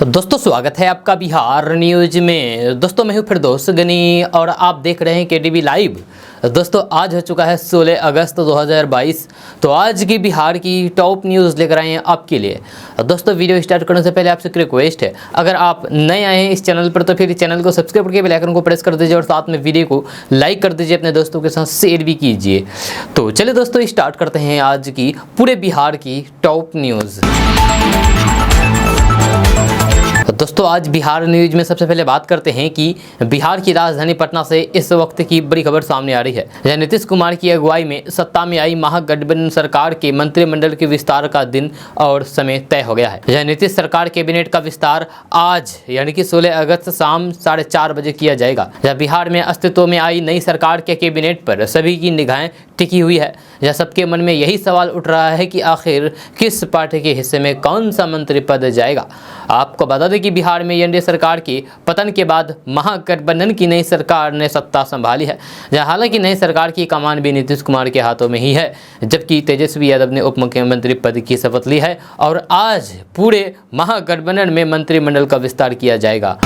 तो दोस्तों स्वागत है आपका बिहार न्यूज में। दोस्तों मैं हूं फिरदौस गनी और आप देख रहे हैं केटीवी लाइव। दोस्तों आज हो चुका है 16 अगस्त 2022। तो आज की बिहार की टॉप न्यूज़ लेकर आए हैं आपके लिए। दोस्तों वीडियो स्टार्ट करने से पहले आपसे एक रिक्वेस्ट है, अगर आप नए आए हैं इस चैनल पर तो फिर चैनल को सब्सक्राइब करके बेल आइकन को प्रेस कर दीजिए और साथ में वीडियो को लाइक कर दीजिए, अपने दोस्तों के साथ शेयर भी कीजिए। तो चलिए दोस्तों स्टार्ट करते हैं आज की पूरे बिहार की टॉप न्यूज़। दोस्तों आज बिहार न्यूज में सबसे पहले बात करते हैं कि बिहार की राजधानी पटना से इस वक्त की बड़ी खबर सामने आ रही है। जहां नीतीश कुमार की अगुवाई में सत्ता में आई महागठबंधन सरकार के मंत्रिमंडल के विस्तार का दिन और समय तय हो गया है। जहां नीतीश सरकार कैबिनेट का विस्तार आज यानी कि 16 अगस्त शाम 4:30 बजे किया जाएगा। जहां बिहार में अस्तित्व में आई नई सरकार के कैबिनेट पर सभी की निगाहें टिकी हुई है। जहां सबके मन में यही सवाल उठ रहा है कि आखिर किस पार्टी के हिस्से में कौन सा मंत्री पद जाएगा। आपको बता दें कि बिहार में एनडीए सरकार के पतन के बाद महागठबंधन की नई सरकार ने सत्ता संभाली है। जहां हालांकि नई सरकार की कमान भी नीतीश कुमार के हाथों में ही है, जबकि तेजस्वी यादव ने उप मुख्यमंत्री पद की शपथ ली है और आज पूरे महागठबंधन में मंत्रिमंडल का विस्तार किया जाएगा।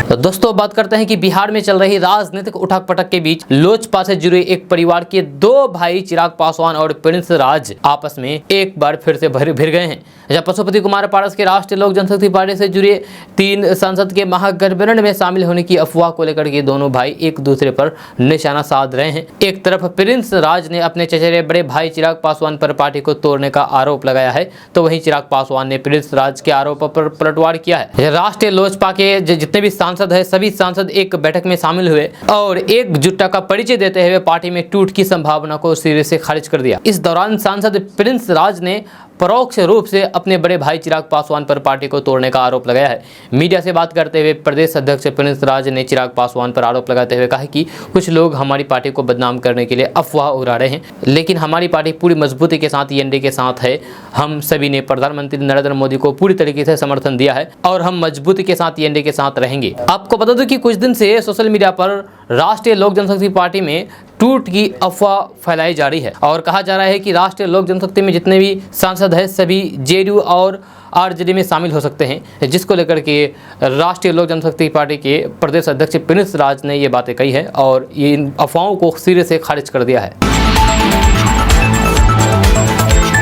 तो दोस्तों बात करते हैं कि बिहार में चल रही राजनीतिक उठक पटक के बीच लोजपा से जुड़े एक परिवार के दो भाई चिराग पासवान और प्रिंस राज आपस में एक बार फिर से भिड़ गए हैं। जब पशुपति कुमार पारस के राष्ट्रीय लोक जनशक्ति पार्टी से जुड़े 3 सांसद के महागठबंधन में शामिल होने की अफवाह को लेकर के दोनों भाई एक दूसरे पर निशाना साध रहे हैं। एक तरफ प्रिंस राज ने अपने चचेरे बड़े भाई चिराग पासवान पर पार्टी को तोड़ने का आरोप लगाया है, तो वहीं चिराग पासवान ने प्रिंस राज के आरोप पर पलटवार किया है। राष्ट्रीय लोजपा के जितने भी सांसद है सभी सांसद एक बैठक में शामिल हुए और एकजुटता का परिचय देते हुए पार्टी में टूट की संभावना को सिरे से खारिज कर दिया। इस दौरान सांसद प्रिंस राज ने परोक्ष रूप से अपने बड़े भाई चिराग पासवान पर पार्टी को तोड़ने का आरोप लगाया है। मीडिया से बात करते हुए प्रदेश अध्यक्ष प्रिंस राज ने चिराग पासवान पर आरोप लगाते हुए कहा कि कुछ लोग हमारी पार्टी को बदनाम करने के लिए अफवाह उड़ा रहे हैं, लेकिन हमारी पार्टी पूरी मजबूती के साथ एनडीए के साथ है। हम सभी ने प्रधानमंत्री नरेंद्र मोदी को पूरी तरीके से समर्थन दिया है और हम मजबूती के साथ एनडीए के साथ रहेंगे। आपको बता दूं कि कुछ दिन से सोशल मीडिया पर राष्ट्रीय लोक जनशक्ति पार्टी में टूट की अफवाह फैलाई जा रही है और कहा जा रहा है कि राष्ट्रीय लोक जनशक्ति में जितने भी सांसद हैं सभी जेडीयू और आरजेडी में शामिल हो सकते हैं, जिसको लेकर के राष्ट्रीय लोक जनशक्ति पार्टी के प्रदेश अध्यक्ष प्रिंस राज ने ये बातें कही है और इन अफवाहों को सिरे से खारिज कर दिया है।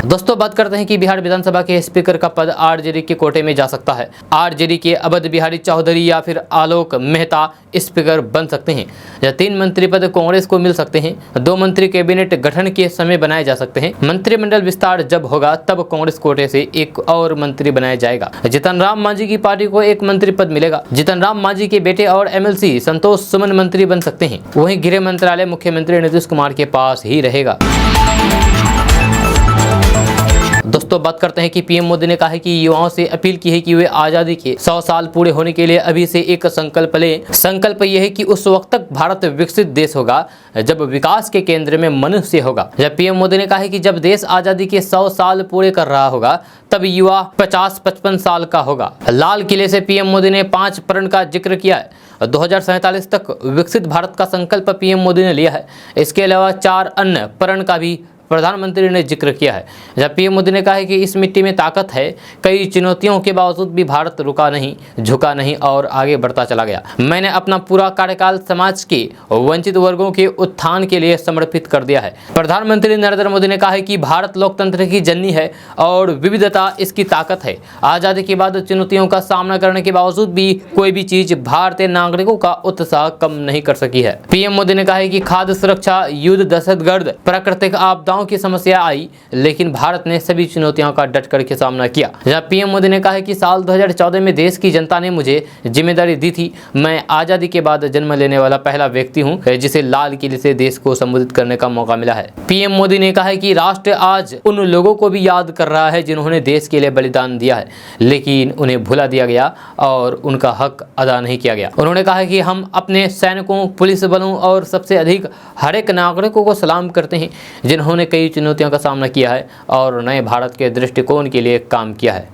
दोस्तों बात करते हैं कि बिहार विधानसभा के स्पीकर का पद आरजेडी के कोटे में जा सकता है। आरजेडी के अवध बिहारी चौधरी या फिर आलोक मेहता स्पीकर बन सकते हैं। या 3 मंत्री पद कांग्रेस को मिल सकते हैं। 2 मंत्री कैबिनेट गठन के समय बनाए जा सकते हैं। मंत्रिमंडल विस्तार जब होगा तब कांग्रेस कोटे से एक और मंत्री बनाया जाएगा। जीतन राम मांझी की पार्टी को एक मंत्री पद मिलेगा। जीतन राम मांझी के बेटे और एमएलसी संतोष सुमन मंत्री बन सकते हैं। वहीं गृह मंत्रालय मुख्यमंत्री नीतीश कुमार के पास ही रहेगा। दोस्तों बात करते हैं कि पीएम मोदी ने कहा है कि युवाओं से अपील की है कि वे आज़ादी के 100 साल पूरे होने के लिए अभी से एक संकल्प लें। संकल्प यह है कि उस वक्त तक भारत विकसित देश होगा जब विकास के केंद्र में मनुष्य होगा। जब पीएम मोदी ने कहा है कि जब देश आज़ादी के 100 साल पूरे कर रहा होगा तब युवा 50-55 साल का होगा। लाल किले से पीएम मोदी ने 5 प्रण का जिक्र किया है। 2047 तक विकसित भारत का संकल्प पीएम मोदी ने लिया है। इसके अलावा 4 अन्य प्रण का भी प्रधानमंत्री ने जिक्र किया है। जब पीएम मोदी ने कहा है कि इस मिट्टी में ताकत है, कई चुनौतियों के बावजूद भी भारत रुका नहीं, झुका नहीं और आगे बढ़ता चला गया। मैंने अपना पूरा कार्यकाल समाज के वंचित वर्गों के उत्थान के लिए समर्पित कर दिया है। प्रधानमंत्री नरेंद्र मोदी ने कहा है कि भारत लोकतंत्र की जननी है और विविधता इसकी ताकत है। आज़ादी के बाद चुनौतियों का सामना करने के बावजूद भी कोई भी चीज भारतीय नागरिकों का उत्साह कम नहीं कर सकी है। पीएम मोदी ने कहा है कि खाद्य सुरक्षा, युद्ध, दहशतगर्द, प्राकृतिक आपदाओं की समस्या आई, लेकिन भारत ने सभी चुनौतियों का डट करके सामना किया। जब पीएम मोदी ने कहा है कि साल 2014 में देश की जनता ने मुझे जिम्मेदारी दी थी। मैं आजादी के बाद जन्म लेने वाला पहला व्यक्ति हूं जिसे लाल किले से देश को संबोधित करने का मौका मिला है। पीएम मोदी ने कहा है कि राष्ट्र आज उन लोगों को भी याद कर रहा है जिन्होंने देश के लिए बलिदान दिया है, लेकिन उन्हें भुला दिया गया और उनका हक अदा नहीं किया गया। उन्होंने कहा है कि हम अपने सैनिकों, पुलिस बलों और सबसे अधिक हर एक नागरिकों को सलाम करते हैं जिन्होंने कई चुनौतियों का सामना किया है और नए भारत के दृष्टिकोण के लिए काम किया है।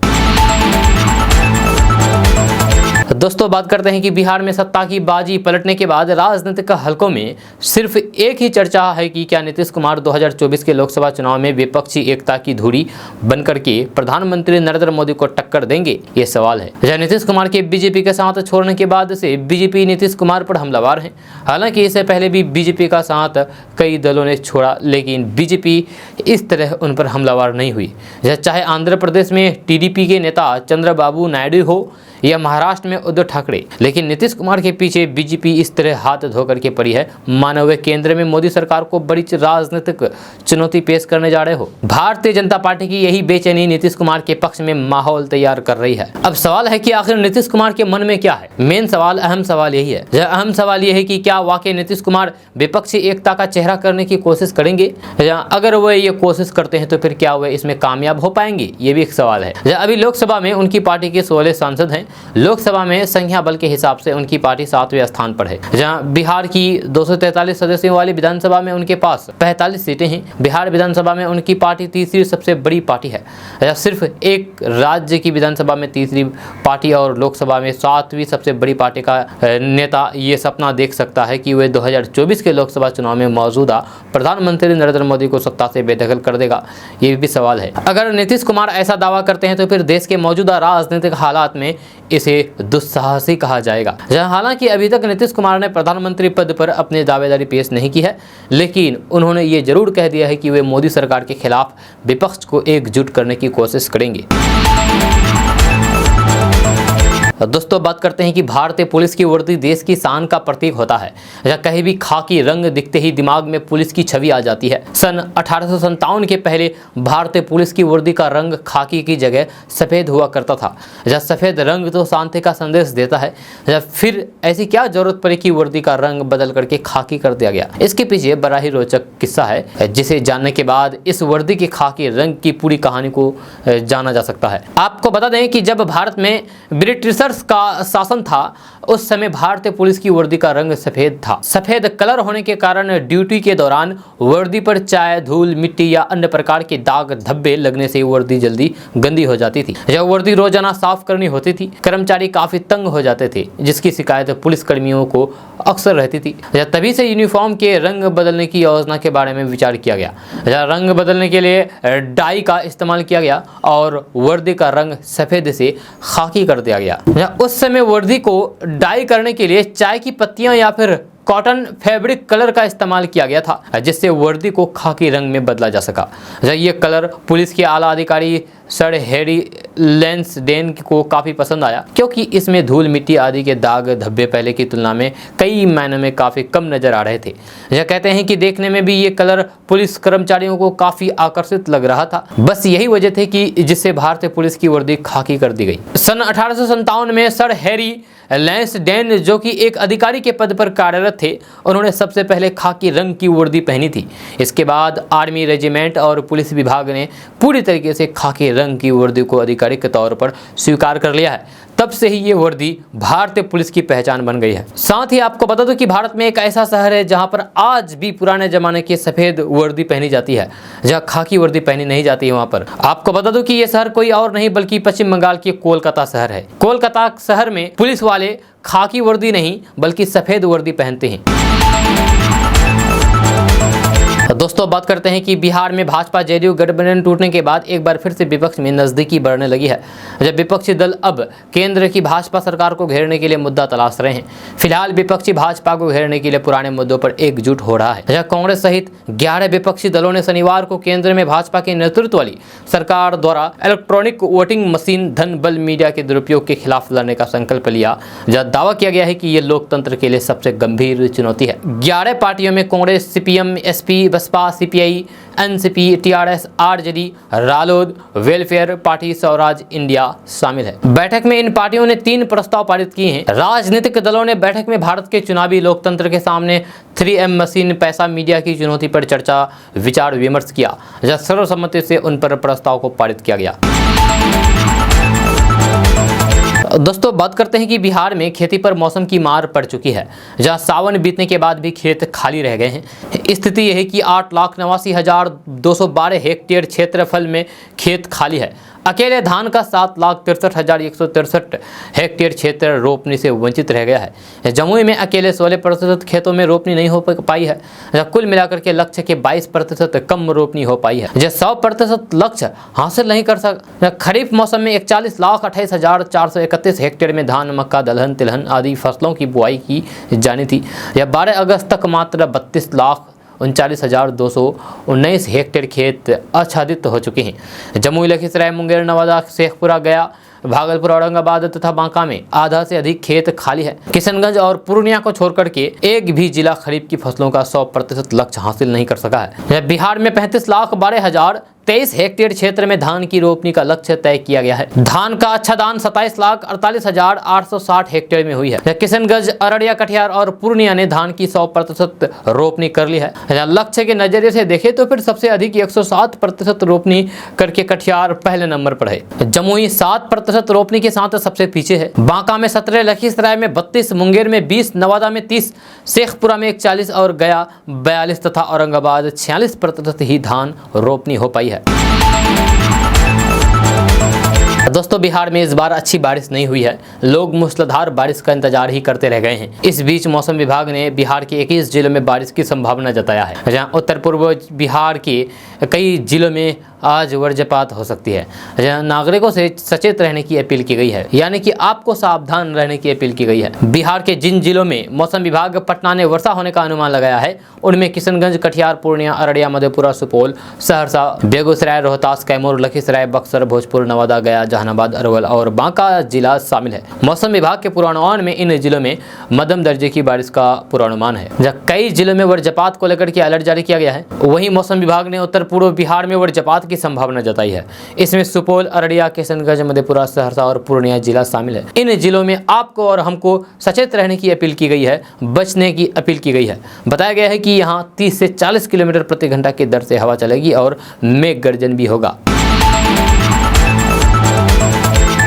दोस्तों बात करते हैं कि बिहार में सत्ता की बाजी पलटने के बाद राजनीतिक हलकों में सिर्फ एक ही चर्चा है कि क्या नीतीश कुमार 2024 के लोकसभा चुनाव में विपक्षी एकता की धुरी बनकर के प्रधानमंत्री नरेंद्र मोदी को टक्कर देंगे, ये सवाल है। नीतीश कुमार के बीजेपी के साथ छोड़ने के बाद से बीजेपी नीतीश कुमार पर हमलावर है। हालांकि इससे पहले भी बीजेपी का साथ कई दलों ने छोड़ा, लेकिन बीजेपी इस तरह उन पर हमलावर नहीं हुई। चाहे आंध्र प्रदेश में टीडीपी के नेता चंद्रबाबू नायडू हो या महाराष्ट्र में उद्धव ठाकरे, लेकिन नीतीश कुमार के पीछे बीजेपी इस तरह हाथ धो करके पड़ी है मानो वे केंद्र में मोदी सरकार को बड़ी राजनीतिक चुनौती पेश करने जा रहे हो। भारतीय जनता पार्टी की यही बेचैनी नीतीश कुमार के पक्ष में माहौल तैयार कर रही है। अब सवाल है कि आखिर नीतीश कुमार के मन में क्या है। मेन सवाल, अहम सवाल यही है। अहम सवाल यह है कि क्या वाकई नीतीश कुमार विपक्षी एकता का चेहरा करने की कोशिश करेंगे, या अगर वे ये कोशिश करते हैं तो फिर क्या वे इसमें कामयाब हो पाएंगे, ये भी एक सवाल है। अभी लोकसभा में उनकी पार्टी के 16 सांसद हैं। लोकसभा में संख्या बल के हिसाब से उनकी पार्टी 7वें स्थान पर है, जहां बिहार की 243 सदस्यों वाली विधानसभा में उनके पास 45 सीटें हैं। बिहार विधानसभा में उनकी पार्टी तीसरी सबसे बड़ी पार्टी है। सिर्फ एक राज्य की विधानसभा में तीसरी पार्टी और लोकसभा में 7वीं सबसे बड़ी पार्टी का नेता ये सपना देख सकता है कि वे 2024 के लोकसभा चुनाव में मौजूदा प्रधानमंत्री नरेंद्र मोदी को सत्ता से बेदखल कर देगा, ये भी सवाल है। अगर नीतीश कुमार ऐसा दावा करते हैं तो फिर देश के मौजूदा राजनीतिक हालात में इसे दुस्साहसी कहा जाएगा। हालांकि अभी तक नीतीश कुमार ने प्रधानमंत्री पद पर अपनी दावेदारी पेश नहीं की है, लेकिन उन्होंने ये जरूर कह दिया है कि वे मोदी सरकार के खिलाफ विपक्ष को एकजुट करने की कोशिश करेंगे। दोस्तों बात करते हैं कि भारतीय पुलिस की वर्दी देश की शान का प्रतीक होता है। या कहीं भी खाकी रंग दिखते ही दिमाग में पुलिस की छवि आ जाती है। सन 1857 के पहले भारतीय पुलिस की वर्दी का रंग खाकी की जगह सफ़ेद हुआ करता था। या सफ़ेद रंग तो शांति का संदेश देता है, या फिर ऐसी क्या जरूरत पड़ी कि वर्दी का रंग बदल करके खाकी कर दिया गया। इसके पीछे बड़ा ही रोचक किस्सा है, जिसे जानने के बाद इस वर्दी के खाकी रंग की पूरी कहानी को जाना जा सकता है। आपको बता दें कि जब भारत में ब्रिटिशर्स का शासन था, उस समय भारतीय पुलिस की वर्दी का रंग सफेद था। सफेद कलर होने के कारण ड्यूटी के दौरान वर्दी पर चाय, धूल, मिट्टी या अन्य प्रकार के दाग धब्बे लगने से वर्दी जल्दी गंदी हो जाती थी। यह वर्दी रोजाना साफ करनी होती थी। कर्मचारी काफी तंग हो जाते थे, जिसकी शिकायत पुलिस कर्मियों को अक्सर रहती थी। तभी से यूनिफॉर्म के रंग बदलने की योजना के बारे में विचार किया गया। रंग बदलने के लिए डाई का इस्तेमाल किया गया और वर्दी का रंग सफेद से खाकी कर दिया गया। उस समय वर्दी को डाई करने के लिए चाय की पत्तियां या फिर कॉटन फैब्रिक कलर का इस्तेमाल किया गया था, जिससे वर्दी को खाकी रंग में बदला जा सका। ये कलर पुलिस के आला अधिकारी सर हैरी लैंसडेन को काफ़ी पसंद आया, क्योंकि इसमें धूल, मिट्टी आदि के दाग धब्बे पहले की तुलना में कई मायनों में काफ़ी कम नजर आ रहे थे। यह कहते हैं कि देखने में भी ये कलर पुलिस कर्मचारियों को काफ़ी आकर्षित लग रहा था। बस यही वजह थी कि जिससे भारतीय पुलिस की वर्दी खाकी कर दी गई। सन 1857 में सर हैरी लैंसडेन, जो कि एक अधिकारी के पद पर कार्यरत थे, उन्होंने सबसे पहले खाकी रंग की वर्दी पहनी थी। इसके बाद आर्मी रेजिमेंट और पुलिस विभाग ने पूरी तरीके से खाकी रंग की वर्दी को आधिकारिक के तौर पर स्वीकार कर लिया है। तब से ही ये वर्दी भारतीय पुलिस की पहचान बन गई है। साथ ही आपको बता दूं कि भारत में एक ऐसा शहर है जहां पर आज भी पुराने जमाने की सफेद वर्दी पहनी जाती है, जहां खाकी वर्दी पहनी नहीं जाती है। वहां पर आपको बता दूं कि ये शहर कोई और नहीं बल्कि पश्चिम बंगाल की कोलकाता शहर है। कोलकाता शहर में पुलिस वाले खाकी वर्दी नहीं बल्कि सफेद वर्दी पहनते हैं। दोस्तों बात करते हैं कि बिहार में भाजपा जेडीयू गठबंधन टूटने के बाद एक बार फिर से विपक्ष में नजदीकी बढ़ने लगी है। जब विपक्षी दल अब केंद्र की भाजपा सरकार को घेरने के लिए मुद्दा तलाश रहे हैं। फिलहाल विपक्षी भाजपा को घेरने के लिए पुराने मुद्दों पर एकजुट हो रहा है। कांग्रेस सहित 11 विपक्षी दलों ने शनिवार को केंद्र में भाजपा के नेतृत्व वाली सरकार द्वारा इलेक्ट्रॉनिक वोटिंग मशीन, धन बल, मीडिया के दुरुपयोग के खिलाफ लड़ने का संकल्प लिया, जहां दावा किया गया है कि ये लोकतंत्र के लिए सबसे गंभीर चुनौती है। 11 पार्टियों में Congress, CPM, SP, Basapa, CPI, NCP, TRS, RJD, Ralod, Welfare Party, Swaraj India शामिल है। बैठक में इन पार्टियों ने 3 प्रस्ताव पारित किए हैं। राजनीतिक दलों ने बैठक में भारत के चुनावी लोकतंत्र के सामने 3M मशीन, पैसा, मीडिया की चुनौती पर चर्चा, विचार विमर्श किया, जहां सर्वसम्मति से उन पर प्रस्ताव को पारित किया गया। दोस्तों बात करते हैं कि बिहार में खेती पर मौसम की मार पड़ चुकी है, जहां सावन बीतने के बाद भी खेत खाली रह गए हैं। स्थिति यह है कि 8,89,212 हेक्टेयर क्षेत्रफल में खेत खाली है। अकेले धान का 7,63,163 हेक्टेयर क्षेत्र रोपनी से वंचित रह गया है। जमुई में अकेले 16% खेतों में रोपनी नहीं हो पाई है। कुल मिलाकर के लक्ष्य के 22% कम रोपनी हो पाई है। 100% लक्ष्य हासिल नहीं कर सका। खरीफ मौसम में 41,28,431 हेक्टेयर में धान, मक्का, दलहन, तिलहन आदि फसलों की बुआई की जानी थी। यह 12 अगस्त तक मात्र 32,39,219 हेक्टेयर खेत आच्छादित हो चुके हैं। जमुई, लखीसराय, मुंगेर, नवादा, शेखपुरा, गया, भागलपुर, औरंगाबाद तथा बांका में आधा से अधिक खेत खाली है। किशनगंज और पूर्णिया को छोड़कर के एक भी जिला खरीफ की फसलों का 100% लक्ष्य हासिल नहीं कर सका है। बिहार में 35,12,023 हेक्टेयर क्षेत्र में धान की रोपनी का लक्ष्य तय किया गया है। धान का अच्छा दान 27,48,860 हेक्टेयर में हुई है। किशनगंज, अररिया, कटिहार और पूर्णिया ने धान की 100% रोपनी कर ली है। लक्ष्य के नजरिए से देखें तो फिर सबसे अधिक 107% रोपनी करके कटिहार पहले नंबर पर है। जमुई 7% रोपनी के साथ सबसे पीछे है। बांका में 17, लखीसराय में 32, मुंगेर में 20, नवादा में 30, शेखपुरा में 41 और गया 42 तथा औरंगाबाद 46% ही धान रोपनी हो पाई है। दोस्तों, बिहार में इस बार अच्छी बारिश नहीं हुई है। लोग मूसलाधार बारिश का इंतजार ही करते रह गए हैं। इस बीच मौसम विभाग ने बिहार के 21 जिलों में बारिश की संभावना जताया है, जहां उत्तर पूर्व बिहार के कई जिलों में आज वज्रपात हो सकती है। जहां नागरिकों से सचेत रहने की अपील की गई है, यानी कि आपको सावधान रहने की अपील की गई है। बिहार के जिन जिलों में मौसम विभाग पटना ने वर्षा होने का अनुमान लगाया है, उनमें किशनगंज, कटिहार, पूर्णिया, अररिया, मधेपुरा, सुपौल, सहरसा, बेगूसराय, रोहतास, कैमूर, लखीसराय, बक्सर, भोजपुर, नवादा, गया, जहानाबाद, अरवल और बांका जिला शामिल है। मौसम विभाग के पूर्वानुमान में इन जिलों में मध्यम दर्जे की बारिश का पूर्वानुमान है। जहाँ कई जिलों में वज्रपात को लेकर के अलर्ट जारी किया गया है, वहीं मौसम विभाग ने उत्तर पूर्व बिहार में वज्रपात की संभावना जताई है। इसमें सुपौल, अररिया, किशनगंज, मधेपुरा, सहरसा और पूर्णिया जिला शामिल है। इन जिलों में आपको और हमको सचेत रहने की अपील की गई है, बचने की अपील की गई है। बताया गया है कि यहाँ 30 से 40 किलोमीटर प्रति घंटा की दर से हवा चलेगी और मेघ गर्जन भी होगा।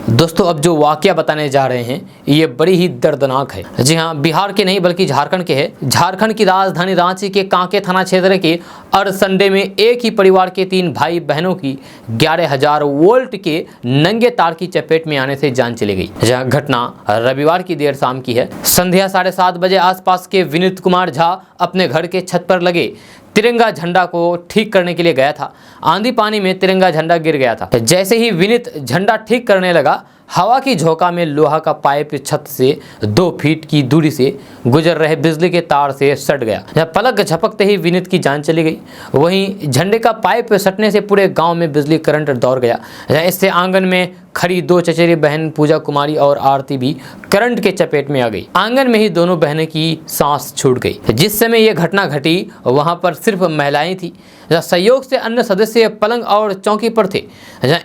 दोस्तों, अब जो वाकया बताने जा रहे हैं ये बड़ी ही दर्दनाक है। जी हाँ, बिहार के नहीं बल्कि झारखंड के है। झारखंड की राजधानी रांची के कांके थाना क्षेत्र के अरसंडे में एक ही परिवार के 3 भाई बहनों की 11,000 वोल्ट के नंगे तार की चपेट में आने से जान चली गई। जहाँ घटना रविवार की देर शाम की है। संध्या 7:30 बजे आसपास के विनीत कुमार झा अपने घर के छत पर लगे तिरंगा झंडा को ठीक करने के लिए गया था। आंधी पानी में तिरंगा झंडा गिर गया था। जैसे ही विनीत झंडा ठीक करने लगा, हवा की झोंका में लोहा का पाइप छत से 2 फीट की दूरी से गुजर रहे बिजली के तार से सट गया। जब पलक झपकते ही विनीत की जान चली गई। वहीं झंडे का पाइप सटने से पूरे गांव में बिजली करंट दौड़ गया। इससे आंगन में खड़ी 2 चचेरी बहन पूजा कुमारी और आरती भी करंट के चपेट में आ गई। आंगन में ही दोनों बहनें की सांस छूट गई। जिस समय यह घटना घटी वहां पर सिर्फ महिलाएं थी। संयोग से अन्य सदस्य पलंग और चौकी पर थे,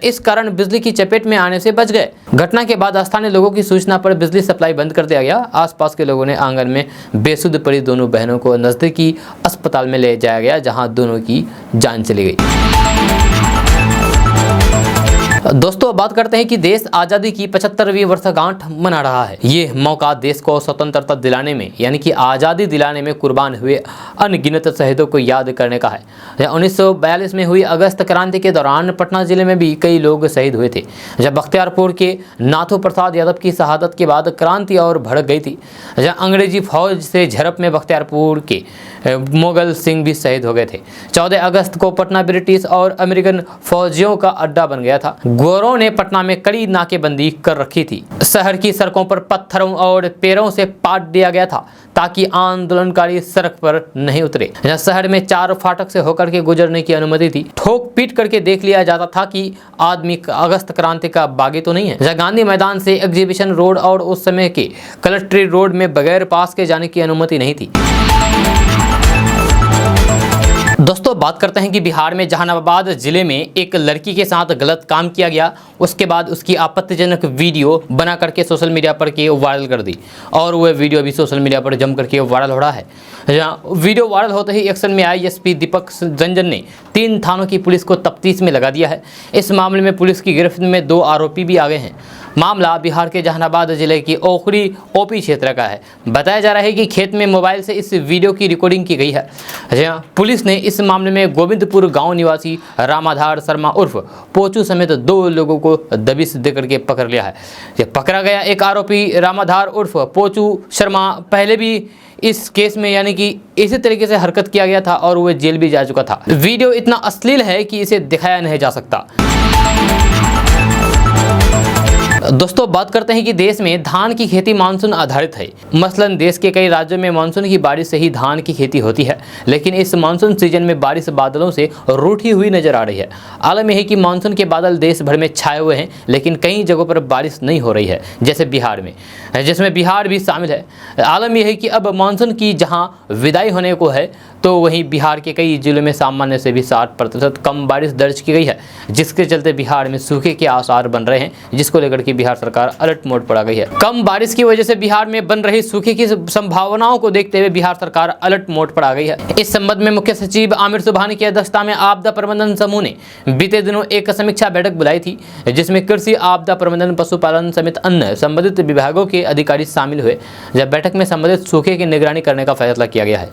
इस कारण बिजली की चपेट में आने से बच गए। घटना के बाद स्थानीय लोगों की सूचना पर बिजली सप्लाई बंद कर दिया गया। आसपास के लोगों ने आंगन में बेसुध पड़ी दोनों बहनों को नजदीकी अस्पताल में ले जाया गया, जहां दोनों की जान चली गई। दोस्तों, बात करते हैं कि देश आज़ादी की 75वीं वर्षगांठ मना रहा है। ये मौका देश को स्वतंत्रता दिलाने में, यानी कि आज़ादी दिलाने में कुर्बान हुए अनगिनत शहीदों को याद करने का है। 1942 में हुई अगस्त क्रांति के दौरान पटना जिले में भी कई लोग शहीद हुए थे। जब बख्तियारपुर के नाथू प्रसाद यादव की शहादत के बाद क्रांति और भड़क गई थी। जहाँ अंग्रेजी फौज से झड़प में बख्तियारपुर के मुगल सिंह भी शहीद हो गए थे। 14 अगस्त को पटना ब्रिटिश और अमेरिकन फौजियों का अड्डा बन गया था। गोरों ने पटना में कड़ी नाकेबंदी कर रखी थी। शहर की सड़कों पर पत्थरों और पेड़ों से पाट दिया गया था ताकि आंदोलनकारी सड़क पर नहीं उतरे। शहर में 4 फाटक से होकर के गुजरने की अनुमति थी। ठोक पीट करके देख लिया जाता था कि आदमी अगस्त क्रांति का बागी तो नहीं है। गांधी मैदान से एग्जीबिशन रोड और उस समय के कलेक्ट्रेट रोड में बगैर पास के जाने की अनुमति नहीं थी। दोस्तों, बात करते हैं कि बिहार में जहानाबाद जिले में एक लड़की के साथ गलत काम किया गया। उसके बाद उसकी आपत्तिजनक वीडियो बना करके सोशल मीडिया पर के वायरल कर दी और वह वीडियो भी सोशल मीडिया पर जम करके वायरल हो रहा है। जहाँ वीडियो वायरल होते ही एक्शन में आए एसपी दीपक रंजन ने 3 थानों की पुलिस को तफ्तीश में लगा दिया है। इस मामले में पुलिस की गिरफ्त में 2 आरोपी भी आ गए हैं। मामला बिहार के जहानाबाद जिले की ओखरी ओपी क्षेत्र का है। बताया जा रहा है कि खेत में मोबाइल से इस वीडियो की रिकॉर्डिंग की गई है। पुलिस ने इस मामले मामले में गोविंदपुर गांव निवासी रामाधार शर्मा उर्फ पोचू समेत 2 लोगों को दबिश देकर के पकड़ लिया है। यह पकड़ा गया एक आरोपी रामाधार उर्फ पोचू शर्मा पहले भी इस केस में यानी कि इसी तरीके से हरकत किया गया था और वह जेल भी जा चुका था। वीडियो इतना अश्लील है कि इसे दिखाया नहीं जा सकता। दोस्तों बात करते हैं कि देश में धान की खेती मानसून आधारित है। मसलन देश के कई राज्यों में मानसून की बारिश से ही धान की खेती होती है, लेकिन इस मानसून सीजन में बारिश बादलों से रूठी हुई नजर आ रही है। आलम यह है कि मानसून के बादल देश भर में छाए हुए हैं, लेकिन कई जगहों पर बारिश नहीं हो रही है, जैसे बिहार में, जिसमें बिहार भी शामिल है। आलम यह है कि अब मानसून की जहां विदाई होने को है, तो वहीं बिहार के कई जिलों में सामान्य से भी 60% कम बारिश दर्ज की गई है, जिसके चलते बिहार में सूखे के आसार बन रहे हैं, जिसको लेकर के बिहार सरकार अलर्ट मोड पर आ गई है। कम बारिश की वजह से बिहार में बन रही सूखे की संभावनाओं को देखते हुए बिहार सरकार अलर्ट मोड पर आ गई है। इस संबंध में मुख्य सचिव आमिर सुबहानी की अध्यक्षता में आपदा प्रबंधन समूह ने बीते दिनों एक समीक्षा बैठक बुलाई थी, जिसमें कृषि, आपदा प्रबंधन, पशुपालन समेत अन्य संबंधित विभागों के अधिकारी शामिल हुए। जब बैठक में संबंधित सूखे की निगरानी करने का फैसला किया गया है।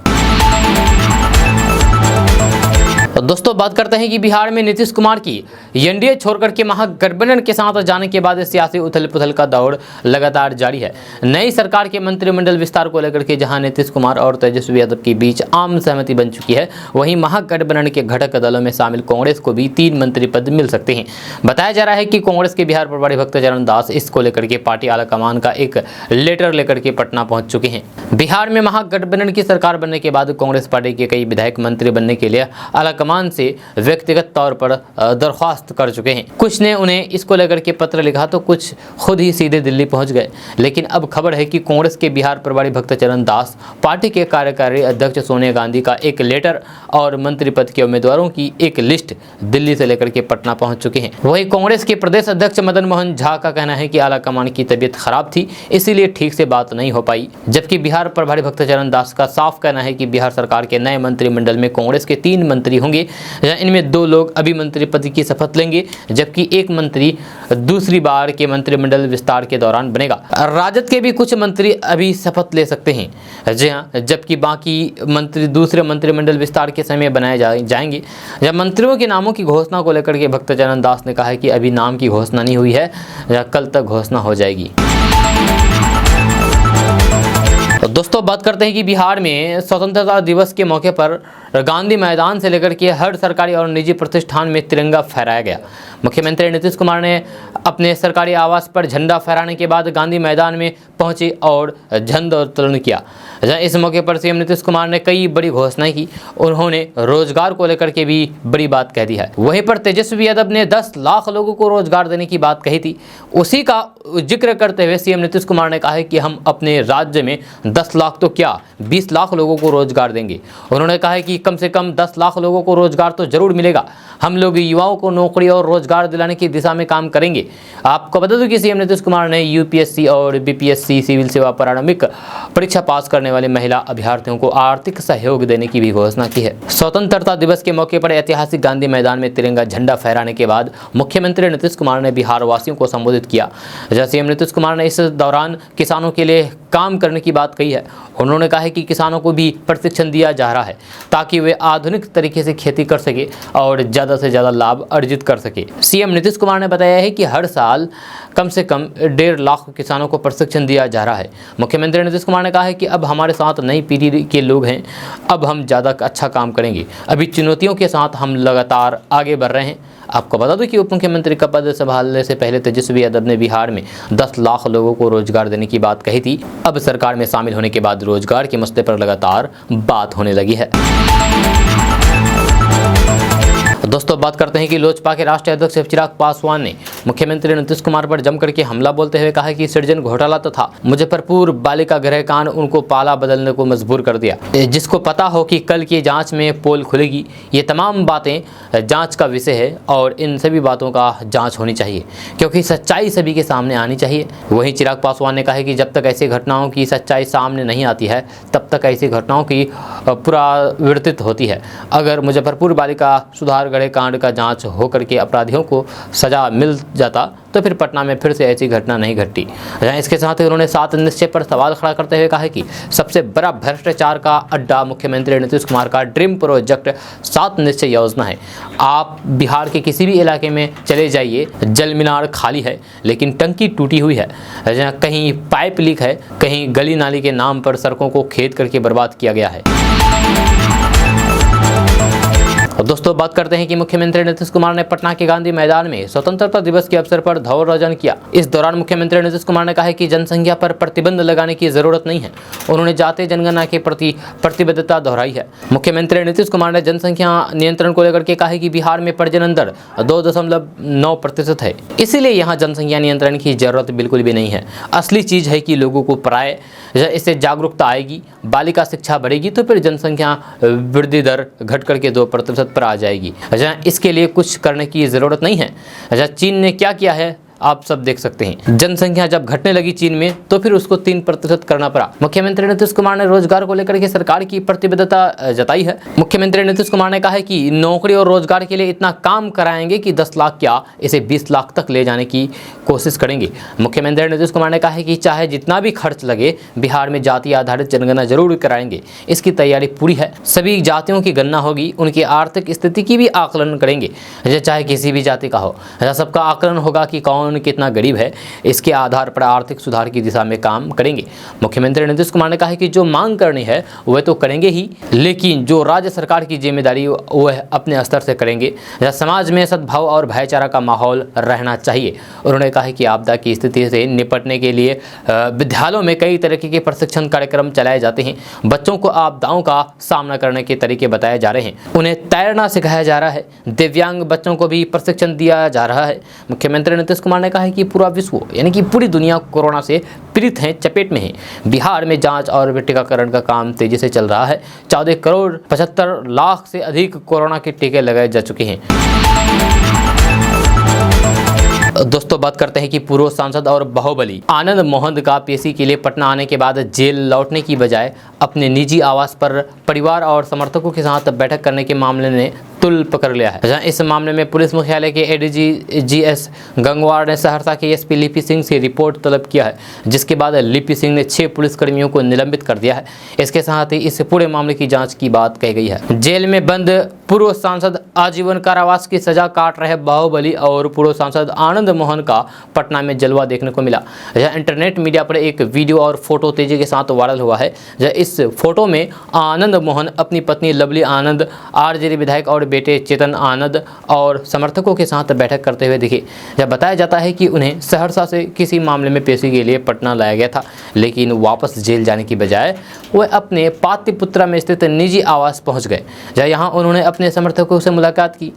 तो दोस्तों बात करते हैं कि बिहार में नीतीश कुमार की एनडीए छोड़कर के महागठबंधन के साथ जाने के बाद सियासी उथल पुथल का दौर लगातार जारी है। नई सरकार के मंत्रिमंडल विस्तार को लेकर के जहां नीतीश कुमार और तेजस्वी यादव के बीच आम सहमति बन चुकी है, वहीं महागठबंधन के घटक दलों में शामिल कांग्रेस को भी 3 मंत्री पद मिल सकते हैं। बताया जा रहा है कि कांग्रेस के बिहार प्रभारी भक्तचरण दास इसको लेकर के पार्टी आलाकमान का एक लेटर लेकर के पटना पहुंच चुके हैं। बिहार में महागठबंधन की सरकार बनने के बाद कांग्रेस पार्टी के कई विधायक मंत्री बनने के लिए आलाकमान से व्यक्तिगत तौर पर दरख्वास्त कर चुके हैं। कुछ ने उन्हें इसको लेकर के पत्र लिखा, तो कुछ खुद ही सीधे दिल्ली पहुंच गए। लेकिन अब खबर है कि कांग्रेस के बिहार प्रभारी भक्तचरण दास पार्टी के कार्यकारी अध्यक्ष सोनिया गांधी का एक लेटर और मंत्री पद के उम्मीदवारों की एक लिस्ट दिल्ली से लेकर के पटना पहुंच चुके हैं। वहीं कांग्रेस के प्रदेश अध्यक्ष मदन मोहन झा का कहना है कि आलाकमान की तबीयत खराब थी, इसीलिए ठीक से बात नहीं हो पाई। जबकि बिहार प्रभारी भक्तचरण दास का साफ कहना है कि बिहार सरकार के नए मंत्रिमंडल में कांग्रेस के 3 मंत्री होंगे। इनमें 2 लोग अभी मंत्री पद की शपथ लेंगे, जबकि एक मंत्री दूसरी बार के मंत्रिमंडल विस्तार के दौरान बनेगा। राजद के भी कुछ मंत्री अभी शपथ ले सकते हैं, जी हां, जबकि बाकी मंत्री दूसरे मंत्रिमंडल विस्तार के समय बनाए जाएंगे। जब मंत्रियों के नामों की घोषणा को लेकर के भक्तचरण दास ने कहा है कि अभी नाम की घोषणा नहीं हुई है, कल तक घोषणा हो जाएगी। दोस्तों बात करते हैं कि बिहार में स्वतंत्रता दिवस के मौके पर गांधी मैदान से लेकर के हर सरकारी और निजी प्रतिष्ठान में तिरंगा फहराया गया। मुख्यमंत्री नीतीश कुमार ने अपने सरकारी आवास पर झंडा फहराने के बाद गांधी मैदान में पहुंचे और झंडोत्तोलन किया। इस मौके पर सीएम नीतीश कुमार ने कई बड़ी घोषणाएं की। उन्होंने रोजगार को लेकर के भी बड़ी बात कह दी है। वहीं पर तेजस्वी यादव ने 10 लाख लोगों को रोजगार देने की बात कही थी। उसी का जिक्र करते हुए सीएम नीतीश कुमार ने कहा है कि हम अपने राज्य में 10 लाख तो क्या 20 लाख लोगों को रोजगार देंगे। उन्होंने कहा है कि कम से कम 10 लाख लोगों को रोजगार तो जरूर मिलेगा। हम लोग युवाओं को नौकरी और रोजगार दिलाने की दिशा में काम करेंगे। आपको बता दूं कि सीएम नीतीश कुमार ने यूपीएससी और बीपीएससी सिविल सेवा प्रारंभिक परीक्षा पास करने वाले महिला अभ्यर्थियों को आर्थिक सहयोग देने की भी घोषणा की है। स्वतंत्रता दिवस के मौके पर ऐतिहासिक गांधी मैदान में तिरंगा झंडा फहराने के बाद मुख्यमंत्री नीतीश कुमार ने बिहार वासियों को संबोधित किया। सीएम नीतीश कुमार ने इस दौरान किसानों के लिए काम करने की बात कही है। उन्होंने कहा है कि किसानों को भी प्रशिक्षण दिया जा रहा है ताकि वे आधुनिक तरीके से खेती कर सके और ज़्यादा से ज़्यादा लाभ अर्जित कर सके। सीएम नीतीश कुमार ने बताया है कि हर साल कम से कम 1.5 लाख किसानों को प्रशिक्षण दिया जा रहा है। मुख्यमंत्री नीतीश कुमार ने कहा है कि अब हमारे साथ नई पीढ़ी के लोग हैं, अब हम ज़्यादा अच्छा काम करेंगे। अभी चुनौतियों के साथ हम लगातार आगे बढ़ रहे हैं। आपको बता दूं कि उप मुख्यमंत्री का पद संभालने से पहले तेजस्वी यादव ने बिहार में 10 लाख लोगों को रोजगार देने की बात कही थी। अब सरकार में शामिल होने के बाद रोजगार के मसले पर लगातार बात होने लगी है। दोस्तों बात करते हैं कि लोजपा के राष्ट्रीय अध्यक्ष चिराग पासवान ने मुख्यमंत्री नीतीश कुमार पर जमकर के हमला बोलते हुए कहा कि सृजन घोटाला तो था, मुजफ्फरपुर बालिका गृह कांड उनको पाला बदलने को मजबूर कर दिया। जिसको पता हो कि कल की जांच में पोल खुलेगी, ये तमाम बातें जांच का विषय है और इन सभी बातों का जांच होनी चाहिए क्योंकि सच्चाई सभी के सामने आनी चाहिए। वहीं चिराग पासवान ने कहा है कि जब तक ऐसी घटनाओं की सच्चाई सामने नहीं आती है तब तक ऐसी घटनाओं की पुनरावृत्ति होती है। अगर मुजफ्फरपुर बालिका सुधार गढ़े कांड का जांच होकर के अपराधियों को सजा मिल जाता तो फिर पटना में फिर से ऐसी घटना नहीं घटती। इसके साथ ही उन्होंने 7 निश्चय पर सवाल खड़ा करते हुए कहा कि सबसे बड़ा भ्रष्टाचार का अड्डा मुख्यमंत्री नीतीश कुमार का ड्रीम प्रोजेक्ट 7 निश्चय योजना है। आप बिहार के किसी भी इलाके में चले जाइए, जल मीनार खाली है लेकिन टंकी टूटी हुई है, कहीं पाइप लीक है, कहीं गली नाली के नाम पर सड़कों को खेद करके बर्बाद किया गया है। और दोस्तों बात करते हैं कि मुख्यमंत्री नीतीश कुमार ने पटना के गांधी मैदान में स्वतंत्रता दिवस के अवसर पर ध्वजारोहण किया। इस दौरान मुख्यमंत्री नीतीश कुमार ने कहा है कि जनसंख्या पर प्रतिबंध लगाने की जरूरत नहीं है। उन्होंने जातीय जनगणना के प्रति प्रतिबद्धता दोहराई है। मुख्यमंत्री नीतीश कुमार ने जनसंख्या नियंत्रण को लेकर के कहा है कि बिहार में प्रजनन दर 2.9% है, इसीलिए यहाँ जनसंख्या नियंत्रण की जरूरत बिल्कुल भी नहीं है। असली चीज है कि लोगों को पराए, इससे जागरूकता आएगी, बालिका शिक्षा बढ़ेगी तो फिर जनसंख्या वृद्धि दर घट करके 2% पर आ जाएगी। इसके लिए कुछ करने की ज़रूरत नहीं है। चीन ने क्या किया है आप सब देख सकते हैं। जनसंख्या जब घटने लगी चीन में तो फिर उसको 3% करना पड़ा। मुख्यमंत्री नीतीश कुमार ने रोजगार को लेकर के सरकार की प्रतिबद्धता जताई है। मुख्यमंत्री नीतीश कुमार ने कहा है कि नौकरी और रोजगार के लिए इतना काम कराएंगे कि 10 लाख क्या इसे 20 लाख तक ले जाने की कोशिश करेंगे। मुख्यमंत्री नीतीश कुमार ने कहा है कि चाहे जितना भी खर्च लगे बिहार में जाति आधारित जनगणना जरूर कराएंगे। इसकी तैयारी पूरी है। सभी जातियों की गणना होगी, उनकी आर्थिक स्थिति की भी आकलन करेंगे, चाहे किसी भी जाति का हो। सबका आकलन होगा कि कौन कितना गरीब है, इसके आधार पर आर्थिक सुधार की दिशा में काम करेंगे। मुख्यमंत्री नीतीश कुमार ने कहा है कि जो मांग करनी है वह तो करेंगे ही, लेकिन जो राज्य सरकार की जिम्मेदारी वह अपने स्तर से करेंगे। समाज में सद्भाव और भाईचारा का माहौल रहना चाहिए। उन्होंने कहा है कि आपदा की स्थिति से निपटने के लिए विद्यालयों में कई तरह के प्रशिक्षण कार्यक्रम चलाए जाते हैं। बच्चों को आपदाओं का सामना करने के तरीके बताए जा रहे हैं। उन्हें तैरना सिखाया जा रहा है। दिव्यांग बच्चों को भी प्रशिक्षण दिया जा रहा है। मुख्यमंत्री नीतीश कुमार ने कहा है कि पूरा विश्व यानी कि पूरी दुनिया कोरोना से पीड़ित है, चपेट में है। बिहार में जांच और टीकाकरण का काम तेजी से चल रहा है। 14 करोड़ 75 लाख से अधिक कोरोना के टीके लगाए जा चुके हैं। दोस्तों बात करते हैं कि पूर्व सांसद और बाहुबली आनंद मोहन का पेशी के लिए पटना आने के बाद जेल लौटने की बजाय अपने निजी आवास पर परिवार और समर्थकों के साथ बैठक करने के मामले ने तुल पकड़ लिया है। इस मामले में पुलिस मुख्यालय के एडीजी जीएस गंगवार ने सहरसा के एसपी लिपि सिंह से रिपोर्ट तलब किया है, जिसके बाद लिपि सिंह ने 6 पुलिसकर्मियों को निलंबित कर दिया है। इसके साथ ही इस पूरे मामले की जांच की बात कही गई है। जेल में बंद पूर्व सांसद आजीवन कारावास की सजा काट रहे बाहुबली और पूर्व सांसद आनंद मोहन का पटना में जलवा देखने को मिला। इंटरनेट मीडिया पर एक वीडियो और फोटो तेजी के साथ वायरल हुआ है। इस फोटो में आनंद मोहन अपनी पत्नी लवली आनंद, आरजेडी विधायक और बेटे चेतन आनंद और समर्थकों के साथ बैठक करते हुए दिखे। जब बताया जाता है कि उन्हें सहरसा से किसी मामले में पेशी के लिए पटना लाया गया था, लेकिन वापस जेल जाने की बजाय वह अपने पाटलिपुत्रा में स्थित निजी आवास पहुंच गए, जहाँ यहाँ उन्होंने अपने समर्थकों से मुलाकात की।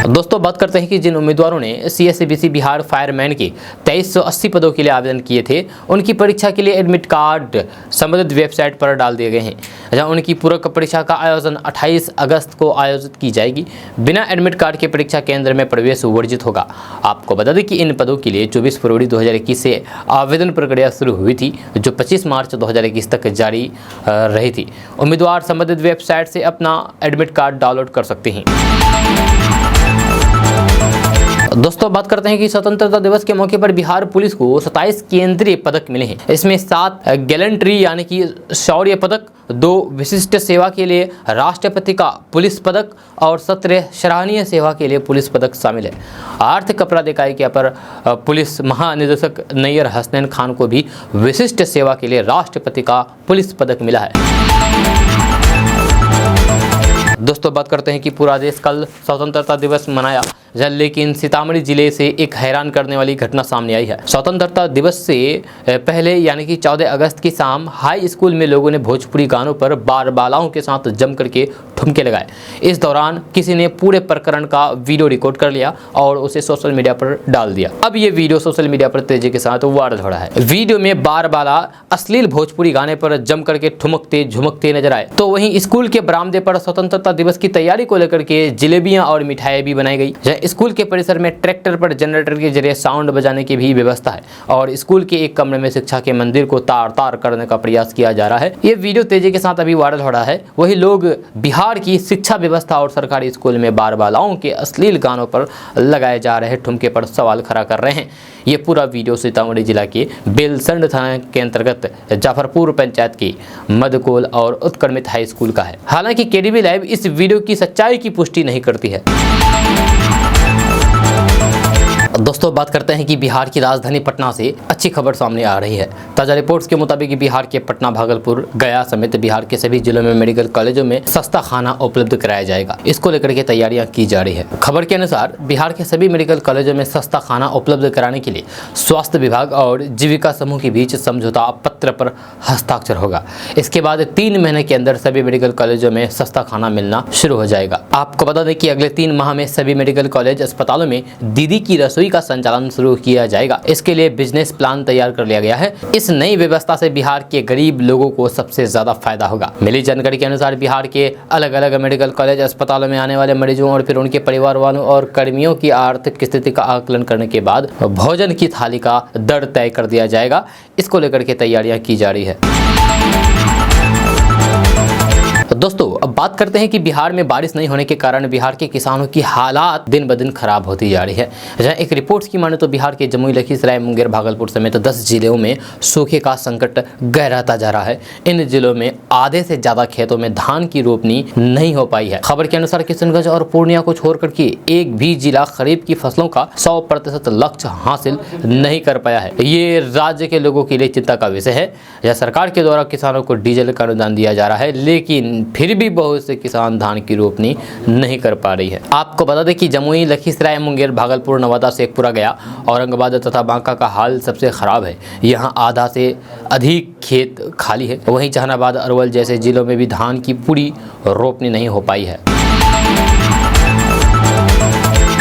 दोस्तों बात करते हैं कि जिन उम्मीदवारों ने सीएससीबीसी बिहार फायरमैन के 2380 पदों के लिए आवेदन किए थे, उनकी परीक्षा के लिए एडमिट कार्ड संबंधित वेबसाइट पर डाल दिए गए हैं। जहां उनकी पूरक परीक्षा का आयोजन 28 अगस्त को आयोजित की जाएगी। बिना एडमिट कार्ड के परीक्षा केंद्र में प्रवेश वर्जित होगा। आपको बता दें कि इन पदों के लिए 24 फरवरी 2021 से आवेदन प्रक्रिया शुरू हुई थी, जो 25 मार्च 2021 तक जारी रही थी। उम्मीदवार संबंधित वेबसाइट से अपना एडमिट कार्ड डाउनलोड कर सकते हैं। दोस्तों बात करते हैं कि स्वतंत्रता दिवस के मौके पर बिहार पुलिस को 27 केंद्रीय पदक मिले हैं। इसमें 7 गैलेंट्री यानी कि शौर्य पदक, 2 विशिष्ट सेवा के लिए राष्ट्रपति का पुलिस पदक और 17 सराहनीय सेवा के लिए पुलिस पदक शामिल है। आर्थिक अपराध इकाई के अपर पुलिस महानिदेशक नैयर हसनैन खान को भी विशिष्ट सेवा के लिए राष्ट्रपति का पुलिस पदक मिला है। दोस्तों बात करते हैं कि पूरा देश कल स्वतंत्रता दिवस मनाया, लेकिन सीतामढ़ी जिले से एक हैरान करने वाली घटना सामने आई है। स्वतंत्रता दिवस से पहले यानी कि 14 अगस्त की शाम हाई स्कूल में लोगों ने भोजपुरी गानों पर बार बालाओं के साथ जम करके ठुमके लगाए। इस दौरान किसी ने पूरे प्रकरण का वीडियो रिकॉर्ड कर लिया और उसे सोशल मीडिया पर डाल दिया। अब ये वीडियो सोशल मीडिया पर तेजी के साथ वायरल हो रहा है। वीडियो में बार बाला अश्लील भोजपुरी गाने पर जम करके ठुमकते झुमकते नजर आए। तो वहीं स्कूल के बरामदे पर स्वतंत्रता दिवस की तैयारी को लेकर के जलेबियां और मिठाई भी बनाई गई। स्कूल के परिसर में ट्रैक्टर पर जनरेटर के जरिए साउंड बजाने की भी व्यवस्था है और स्कूल के एक कमरे में शिक्षा के मंदिर को तार तार करने का प्रयास किया जा रहा है। ये वीडियो तेजी के साथ अभी वायरल हो रहा है। वही लोग बिहार की शिक्षा व्यवस्था और सरकारी स्कूल में बाल बालाओं के अश्लील गानों पर लगाए जा रहे ठुमके पर सवाल खड़ा कर रहे हैं। ये पूरा वीडियो सीतामढ़ी जिला के बेलसंड थाना के अंतर्गत जाफरपुर पंचायत की मधकोल और उत्क्रमित हाई स्कूल का है। हालांकि केडीवी लाइव इस वीडियो की सच्चाई की पुष्टि नहीं करती है। दोस्तों बात करते हैं कि बिहार की राजधानी पटना से अच्छी खबर सामने आ रही है। ताजा रिपोर्ट्स के मुताबिक बिहार के पटना, भागलपुर, गया समेत बिहार के सभी जिलों में मेडिकल कॉलेजों में सस्ता खाना उपलब्ध कराया जाएगा। इसको लेकर के तैयारियां की जा रही है। खबर के अनुसार बिहार के सभी मेडिकल कॉलेजों में सस्ता खाना उपलब्ध कराने के लिए स्वास्थ्य विभाग और जीविका समूह के बीच समझौता पत्र पर हस्ताक्षर होगा। इसके बाद 3 महीने के अंदर सभी मेडिकल कॉलेजों में सस्ता खाना मिलना शुरू हो जाएगा। आपको बता दें कि अगले 3 माह में सभी मेडिकल कॉलेज अस्पतालों में दीदी की रसोई का संचालन शुरू किया जाएगा। इसके लिए बिजनेस प्लान तैयार कर लिया गया है। इस नई व्यवस्था से बिहार के गरीब लोगों को सबसे ज्यादा फायदा होगा। मिली जानकारी के अनुसार बिहार के अलग अलग मेडिकल कॉलेज अस्पतालों में आने वाले मरीजों और फिर उनके परिवार वालों और कर्मियों की आर्थिक स्थिति का आकलन करने के बाद भोजन की थाली का दर तय कर दिया जाएगा। इसको लेकर के तैयारियां की जा रही है। दोस्तों अब बात करते हैं कि बिहार में बारिश नहीं होने के कारण बिहार के किसानों की हालात दिन ब दिन खराब होती जा रही है। जहां एक रिपोर्ट्स की माने तो बिहार के जमुई, लखीसराय, मुंगेर, भागलपुर समेत 10 जिलों में सूखे का संकट गहराता जा रहा है। इन जिलों में आधे से ज्यादा खेतों में धान की रोपनी नहीं हो पाई है। खबर के अनुसार किशनगंज और पूर्णिया को छोड़कर के एक भी जिला खरीफ की फसलों का 100% लक्ष्य हासिल नहीं कर पाया है। ये राज्य के लोगों के लिए चिंता का विषय है। यह सरकार के द्वारा किसानों को डीजल का अनुदान दिया जा रहा है, लेकिन फिर भी बहुत से किसान धान की रोपनी नहीं कर पा रही है। आपको बता दें कि जमुई, लखीसराय, मुंगेर, भागलपुर, नवादा, शेखपुरा, गया, औरंगाबाद तथा बांका का हाल सबसे खराब है। यहाँ आधा से अधिक खेत खाली है। वहीं जहानाबाद, अरवल जैसे जिलों में भी धान की पूरी रोपनी नहीं हो पाई है।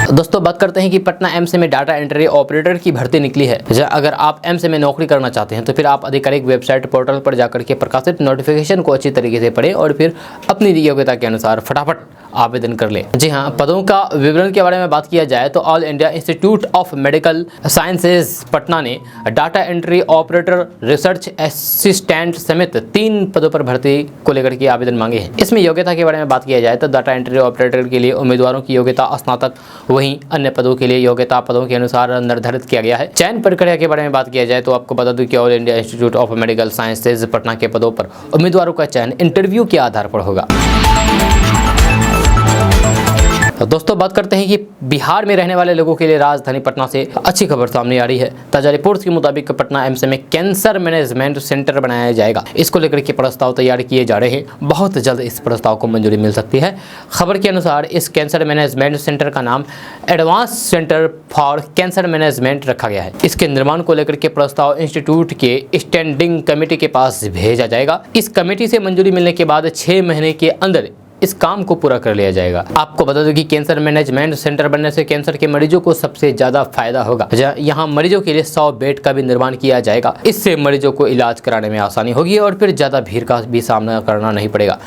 दोस्तों बात करते हैं कि पटना एम्स में डाटा एंट्री ऑपरेटर की भर्ती निकली है। अगर आप एम्स में नौकरी करना चाहते हैं तो फिर आप आधिकारिक वेबसाइट पोर्टल पर जाकर के प्रकाशित नोटिफिकेशन को अच्छी तरीके से पढ़ें और फिर अपनी योग्यता के अनुसार फटाफट आवेदन कर ले। जी हाँ, पदों का विवरण के बारे में बात किया जाए तो All India Institute of Medical Sciences Patna ने data entry operator, research assistant समेत 3 पदों पर भर्ती को लेकर के आवेदन मांगे हैं। इसमें योग्यता के बारे में बात किया जाए तो डाटा एंट्री ऑपरेटर के लिए उम्मीदवारों की योग्यता स्नातक, वहीं अन्य पदों के लिए योग्यता पदों के अनुसार निर्धारित किया गया है। चयन प्रक्रिया के बारे में बात किया जाए तो आपको बता दूं कि all India Institute of Medical Sciences Patna के पदों पर उम्मीदवारों का चयन इंटरव्यू के आधार पर होगा। दोस्तों बात करते हैं कि बिहार में रहने वाले लोगों के लिए राजधानी पटना से अच्छी खबर सामने आ रही है। ताजा रिपोर्ट्स के मुताबिक पटना एम्स में कैंसर मैनेजमेंट सेंटर बनाया जाएगा। इसको लेकर के प्रस्ताव तैयार किए जा रहे हैं। बहुत जल्द इस प्रस्ताव को मंजूरी मिल सकती है। खबर के अनुसार इस कैंसर मैनेजमेंट सेंटर का नाम advance centre for cancer management रखा गया है। इसके निर्माण को लेकर के प्रस्ताव इंस्टीट्यूट के स्टैंडिंग कमेटी के पास भेजा जाएगा। इस कमेटी से मंजूरी मिलने के बाद 6 महीने के अंदर इस काम को पूरा कर लिया जाएगा। आपको बता दूं कि कैंसर मैनेजमेंट सेंटर बनने से कैंसर के मरीजों को सबसे ज्यादा फायदा होगा। यहाँ मरीजों के लिए 100 बेड का भी निर्माण किया जाएगा। इससे मरीजों को इलाज कराने में आसानी होगी और फिर ज्यादा भीड़ का भी सामना करना नहीं पड़ेगा।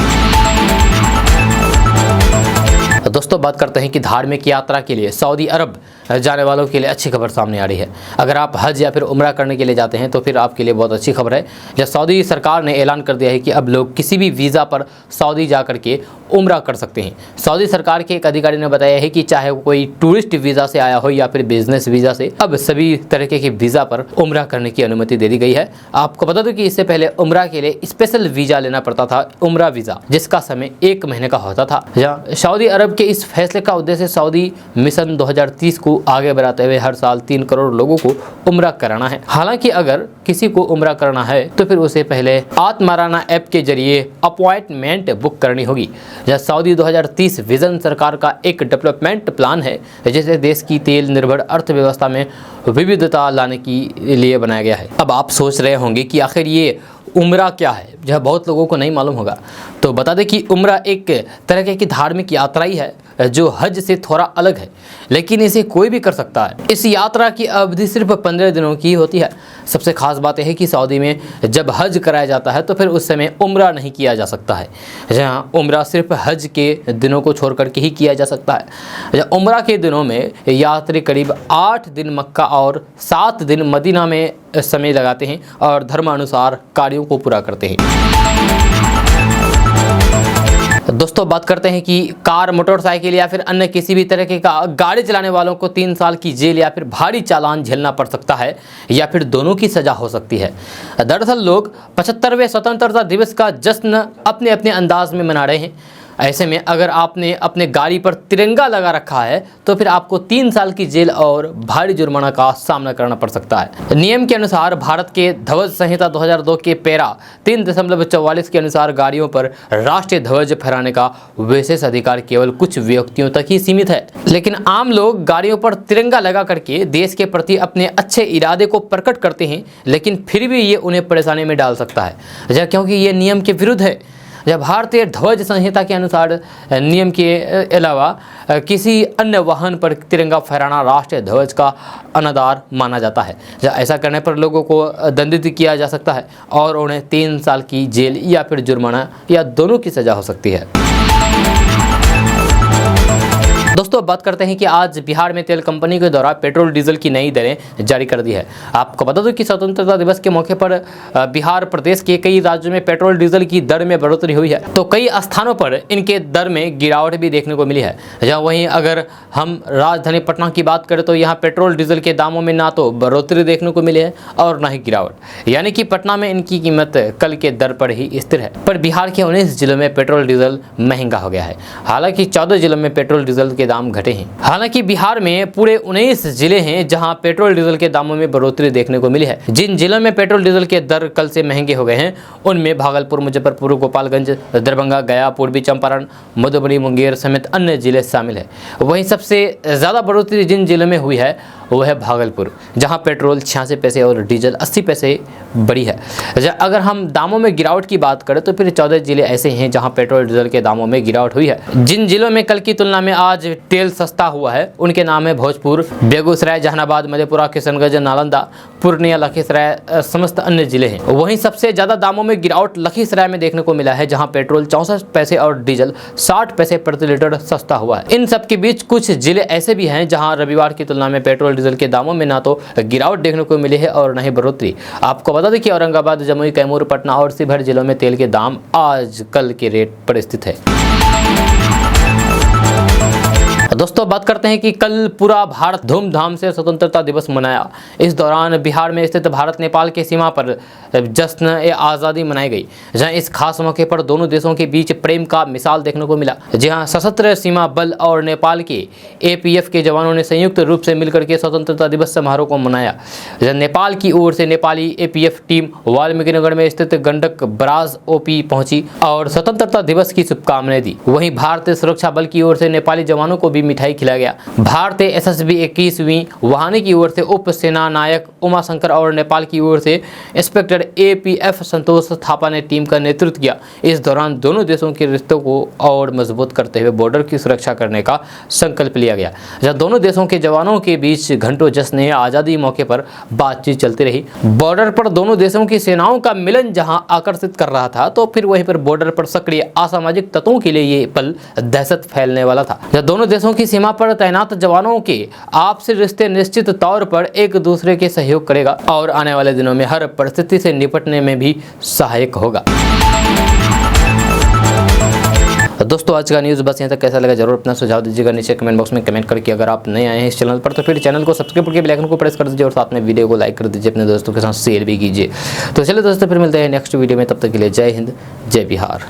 दोस्तों बात करते हैं कि धार्मिक यात्रा के लिए सऊदी अरब जाने वालों के लिए अच्छी खबर सामने आ रही है। अगर आप हज या फिर उम्रा करने के लिए जाते हैं तो फिर आपके लिए बहुत अच्छी खबर है। जब सऊदी सरकार ने ऐलान कर दिया है कि अब लोग किसी भी वीज़ा पर सऊदी जा करके उम्रा कर सकते हैं। सऊदी सरकार के एक अधिकारी ने बताया है कि चाहे कोई टूरिस्ट वीज़ा से आया हो या फिर बिजनेस वीज़ा से, अब सभी तरीके के वीज़ा पर उम्रा करने की अनुमति दे दी गई है। आपको बता दो कि इससे पहले उम्रा के लिए स्पेशल वीज़ा लेना पड़ता था, उम्रा वीज़ा, जिसका समय 1 महीने का होता था। सऊदी अरब के इस फैसले का उद्देश्य सऊदी मिशन 2030 को आगे बढ़ाते हुए हर साल 3 करोड़ लोगों को उम्रा कराना है। हालांकि अगर किसी को उम्रा करना है तो फिर उसे पहले आत्माराना ऐप के जरिए अपॉइंटमेंट बुक करनी होगी। यह सऊदी 2030 विजन सरकार का एक डेवलपमेंट प्लान है जिसे देश की तेल निर्भर अर्थव्यवस्था में विविधता लाने के लिए बनाया गया है। अब आप सोच रहे होंगे कि आखिर ये उम्रा क्या है, यह बहुत लोगों को नहीं मालूम होगा। तो बता दें कि उम्रा एक तरह की धार्मिक यात्रा ही है जो हज से थोड़ा अलग है, लेकिन इसे कोई भी कर सकता है। इस यात्रा की अवधि सिर्फ 15 दिनों की होती है। सबसे खास बात यह है कि सऊदी में जब हज कराया जाता है तो फिर उस समय उम्रा नहीं किया जा सकता है, जहाँ उम्रा सिर्फ हज के दिनों को छोड़ करके ही किया जा सकता है। उम्रा के दिनों में यात्री करीब 8 दिन मक्का और 7 दिन मदीना में समय लगाते हैं और धर्मानुसार कार्यों को पूरा करते हैं। दोस्तों बात करते हैं कि कार, मोटरसाइकिल या फिर अन्य किसी भी तरह का गाड़ी चलाने वालों को 3 साल की जेल या फिर भारी चालान झेलना पड़ सकता है या फिर दोनों की सजा हो सकती है। दरअसल लोग 75वें स्वतंत्रता दिवस का जश्न अपने अपने अंदाज में मना रहे हैं। ऐसे में अगर आपने अपने गाड़ी पर तिरंगा लगा रखा है तो फिर आपको 3 साल की जेल और भारी जुर्माना का सामना करना पड़ सकता है। नियम के अनुसार भारत के ध्वज संहिता 2002 के पैरा 3.44 के अनुसार गाड़ियों पर राष्ट्रीय ध्वज फहराने का विशेष अधिकार केवल कुछ व्यक्तियों तक ही सीमित है, लेकिन आम लोग गाड़ियों पर तिरंगा लगा करके देश के प्रति अपने अच्छे इरादे को प्रकट करते हैं, लेकिन फिर भी ये उन्हें परेशानी में डाल सकता है, क्योंकि ये नियम के विरुद्ध है। जब भारतीय ध्वज संहिता के अनुसार नियम के अलावा किसी अन्य वाहन पर तिरंगा फहराना राष्ट्रीय ध्वज का अनादर माना जाता है। जब ऐसा करने पर लोगों को दंडित किया जा सकता है और उन्हें 3 साल की जेल या फिर जुर्माना या दोनों की सजा हो सकती है। दोस्तों बात करते हैं कि आज बिहार में तेल कंपनी के द्वारा पेट्रोल डीजल की नई दरें जारी कर दी है। आपको बता दूं कि स्वतंत्रता दिवस के मौके पर बिहार प्रदेश के कई राज्यों में पेट्रोल डीजल की दर में बढ़ोतरी हुई है, तो कई स्थानों पर इनके दर में गिरावट भी देखने को मिली है। जहाँ वहीं अगर हम राजधानी पटना की बात करें तो यहाँ पेट्रोल डीजल के दामों में ना तो बढ़ोतरी देखने को मिली है और ना ही गिरावट, यानी कि पटना में इनकी कीमत कल के दर पर ही स्थिर है। पर बिहार के 19 जिलों में पेट्रोल डीजल महंगा हो गया है। हालांकि 14 जिलों में पेट्रोल डीजल के दाम घटे हैं। हालांकि बिहार में पूरे 19 जिले हैं जहां पेट्रोल डीजल के दामों में बढ़ोतरी देखने को मिली है। जिन जिलों में पेट्रोल डीजल के दर कल से महंगे हो गए हैं उनमें भागलपुर, मुजफ्फरपुर, गोपालगंज, दरभंगा, गया, पूर्वी चंपारण, मधुबनी, मुंगेर समेत अन्य जिले शामिल है। वहीं सबसे ज्यादा बढ़ोतरी जिन जिलों में हुई है वो है भागलपुर, जहां पेट्रोल 86 पैसे और डीजल 80 पैसे बढ़ी है। अगर हम दामों में गिरावट की बात करें तो फिर 14 जिले ऐसे हैं जहां पेट्रोल डीजल के दामों में गिरावट हुई है। जिन जिलों में कल की तुलना में आज तेल सस्ता हुआ है उनके नाम है भोजपुर, बेगूसराय, जहानाबाद, मधेपुरा, किशनगंज, नालंदा, पूर्णिया, लखीसराय समस्त अन्य जिले हैं। वहीं सबसे ज्यादा दामों में गिरावट लखीसराय में देखने को मिला है, जहां पेट्रोल 64 पैसे और डीजल 60 पैसे प्रति लीटर सस्ता हुआ है। इन सब के बीच कुछ जिले ऐसे भी हैं जहां रविवार की तुलना में पेट्रोल डीजल के दामों में ना तो गिरावट देखने को मिली है और न ही बढ़ोतरी। आपको बता दें कि औरंगाबाद, जमुई, कैमूर, पटना और शिवहर जिलों में तेल के दाम आज कल के रेट पर स्थित है। दोस्तों बात करते हैं कि कल पूरा भारत धूमधाम से स्वतंत्रता दिवस मनाया। इस दौरान बिहार में स्थित भारत नेपाल के सीमा पर जश्न ए आज़ादी मनाई गई, जहां इस खास मौके पर दोनों देशों के बीच प्रेम का मिसाल देखने को मिला। जहां सशस्त्र सीमा बल और नेपाल के APF के जवानों ने संयुक्त रूप से मिलकर के स्वतंत्रता दिवस समारोह को मनाया। जहां नेपाल की ओर से नेपाली APF टीम वाल्मीकिनगर में स्थित गंडक बराज OP पहुंची और स्वतंत्रता दिवस की शुभकामनाएं दी। वहीं भारतीय सुरक्षा बल की ओर से नेपाली जवानों को भी मिठाई खिलाया गया। भारतीय SSB 21वीं वाहिनी की ओर से उप सेना नायक उमाशंकर और नेपाल की ओर से इंस्पेक्टर APF संतोष थापा ने टीम का नेतृत्व किया। इस दौरान दोनों देशों के रिश्तों को और मजबूत करते हुए बॉर्डर की सुरक्षा करने का संकल्प लिया गया। जहां दोनों देशों के जवानों के बीच घंटों जश्न आज़ादी मौके पर बातचीत चलती रही। बॉर्डर पर दोनों देशों की सेनाओं का मिलन जहां आकर्षित कर रहा था, तो फिर वहीं पर बॉर्डर पर सक्रिय असामाजिक तत्वों के लिए ये पल दहशत फैलने वाला था। जहां दोनों देशों की सीमा पर तैनात जवानों के आपसी रिश्ते निश्चित तौर पर एक दूसरे के सहयोग करेगा और आने वाले दिनों में हर परिस्थिति से निपटने में भी सहायक होगा। दोस्तों आज का न्यूज़ बस यहाँ तक। कैसा लगा जरूर अपना सुझाव दीजिएगा नीचे कमेंट बॉक्स में कमेंट करके। अगर आप नए आए हैं इस चैनल पर तो फिर चैनल को सब्सक्राइब करके बेल आइकन को प्रेस कर दीजिए और साथ में वीडियो को लाइक कर दीजिए, अपने दोस्तों के साथ शेयर भी कीजिए। तो चलिए दोस्तों फिर मिलते हैं नेक्स्ट वीडियो में, तब तक के लिए जय हिंद, जय बिहार।